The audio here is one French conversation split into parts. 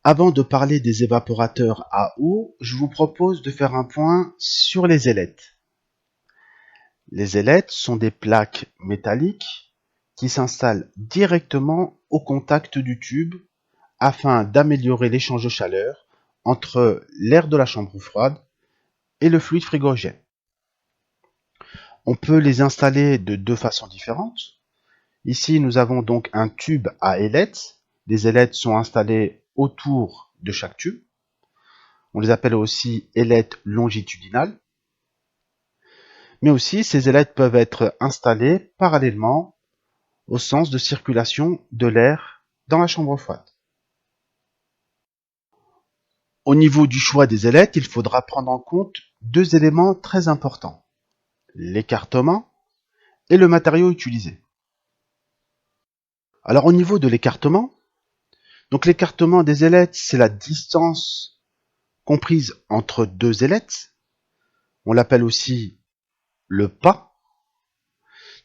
Avant de parler des évaporateurs à eau, je vous propose de faire un point sur les ailettes. Les ailettes sont des plaques métalliques qui s'installent directement au contact du tube afin d'améliorer l'échange de chaleur entre l'air de la chambre froide et le fluide frigorigène. On peut les installer de deux façons différentes. Ici, nous avons donc un tube à ailettes. Les ailettes sont installées autour de chaque tube. On les appelle aussi ailettes longitudinales. Mais aussi, ces ailettes peuvent être installées parallèlement au sens de circulation de l'air dans la chambre froide. Au niveau du choix des ailettes, il faudra prendre en compte deux éléments très importants: l'écartement et le matériau utilisé. Alors au niveau de l'écartement, donc l'écartement des ailettes, c'est la distance comprise entre deux ailettes. On l'appelle aussi le pas.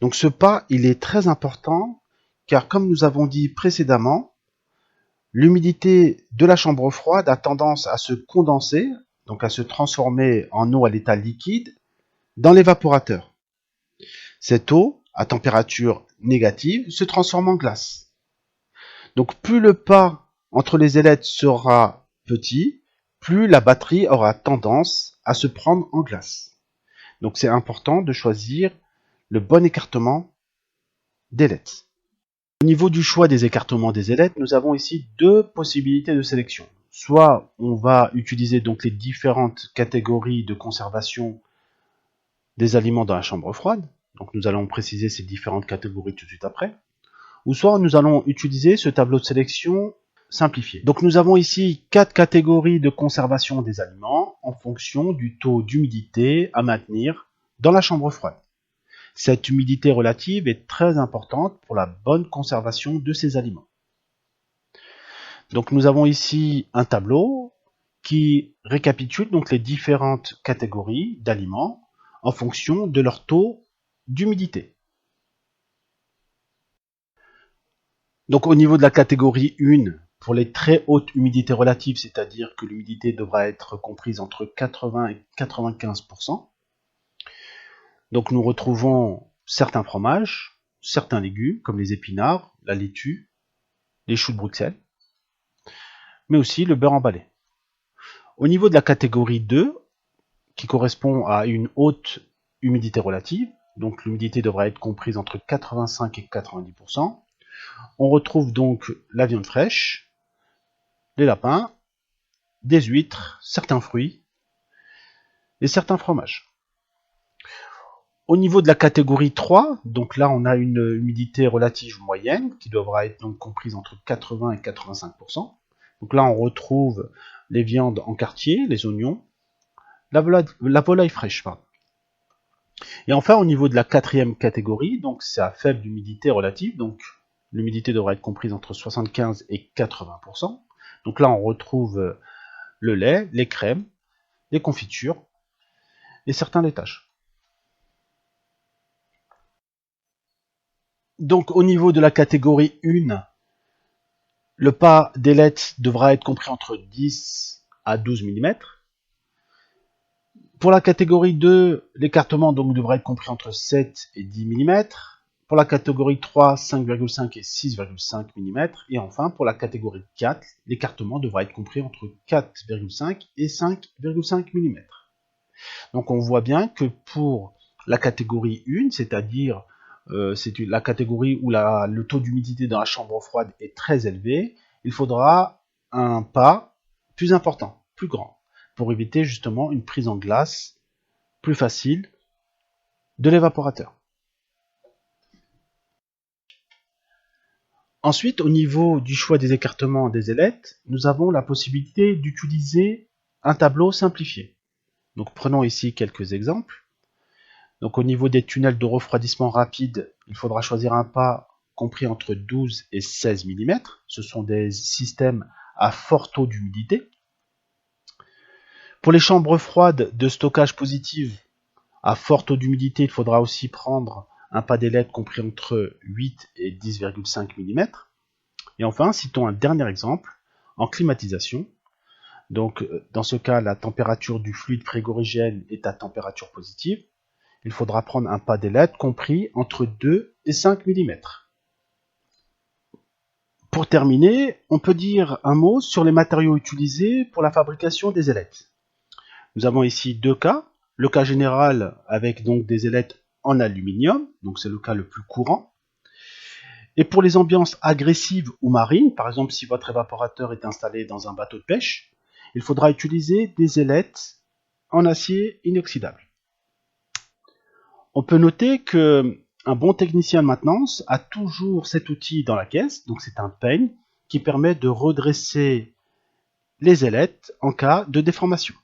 Donc ce pas, il est très important car comme nous avons dit précédemment, l'humidité de la chambre froide a tendance à se condenser, donc à se transformer en eau à l'état liquide dans l'évaporateur. Cette eau, à température négative, se transforme en glace. Donc plus le pas entre les ailettes sera petit, plus la batterie aura tendance à se prendre en glace. Donc c'est important de choisir le bon écartement d'ailettes. Au niveau du choix des écartements des ailettes, nous avons ici deux possibilités de sélection. Soit on va utiliser donc les différentes catégories de conservation des aliments dans la chambre froide. Donc nous allons préciser ces différentes catégories tout de suite après. Ou soit nous allons utiliser ce tableau de sélection simplifié. Donc nous avons ici 4 catégories de conservation des aliments en fonction du taux d'humidité à maintenir dans la chambre froide. Cette humidité relative est très importante pour la bonne conservation de ces aliments. Donc nous avons ici un tableau qui récapitule donc les différentes catégories d'aliments en fonction de leur taux d'humidité. Donc au niveau de la catégorie 1, pour les très hautes humidités relatives, c'est-à-dire que l'humidité devra être comprise entre 80 et 95%, donc nous retrouvons certains fromages, certains légumes comme les épinards, la laitue, les choux de Bruxelles, mais aussi le beurre emballé. Au niveau de la catégorie 2, qui correspond à une haute humidité relative, donc l'humidité devra être comprise entre 85 et 90%, on retrouve donc la viande fraîche, les lapins, des huîtres, certains fruits et certains fromages. Au niveau de la catégorie 3, donc là on a une humidité relative moyenne qui devra être donc comprise entre 80 et 85%. Donc là on retrouve les viandes en quartier, les oignons, la volaille fraîche. Pardon. Et enfin au niveau de la quatrième catégorie, donc c'est à faible humidité relative, donc l'humidité devra être comprise entre 75 et 80%. Donc là on retrouve le lait, les crèmes, les confitures et certains laitages. Donc au niveau de la catégorie 1, le pas d'ailettes devra être compris entre 10 à 12 mm. Pour la catégorie 2, l'écartement donc devra être compris entre 7 et 10 mm. Pour la catégorie 3, 5,5 et 6,5 mm. Et enfin, pour la catégorie 4, l'écartement devra être compris entre 4,5 et 5,5 mm. Donc on voit bien que pour la catégorie 1, c'est-à-dire c'est la catégorie où le taux d'humidité dans la chambre froide est très élevé, il faudra un pas plus important, plus grand, pour éviter justement une prise en glace plus facile de l'évaporateur. Ensuite, au niveau du choix des écartements des ailettes, nous avons la possibilité d'utiliser un tableau simplifié. Donc prenons ici quelques exemples. Donc au niveau des tunnels de refroidissement rapide, il faudra choisir un pas compris entre 12 et 16 mm. Ce sont des systèmes à fort taux d'humidité. Pour les chambres froides de stockage positif à fort taux d'humidité, il faudra aussi prendre un pas d'ailette compris entre 8 et 10,5 mm. Et enfin, citons un dernier exemple. en climatisation. Donc, dans ce cas, la température du fluide frigorigène est à température positive. Il faudra prendre un pas d'ailette compris entre 2 et 5 mm. Pour terminer, on peut dire un mot sur les matériaux utilisés pour la fabrication des ailettes. Nous avons ici deux cas. Le cas général avec donc des ailettes en aluminium, donc c'est le cas le plus courant. Et pour les ambiances agressives ou marines, par exemple si votre évaporateur est installé dans un bateau de pêche, il faudra utiliser des ailettes en acier inoxydable. On peut noter que un bon technicien de maintenance a toujours cet outil dans la caisse, donc c'est un peigne qui permet de redresser les ailettes en cas de déformation.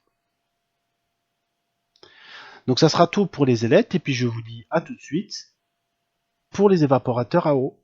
Donc ça sera tout pour les ailettes et puis je vous dis à tout de suite pour les évaporateurs à eau.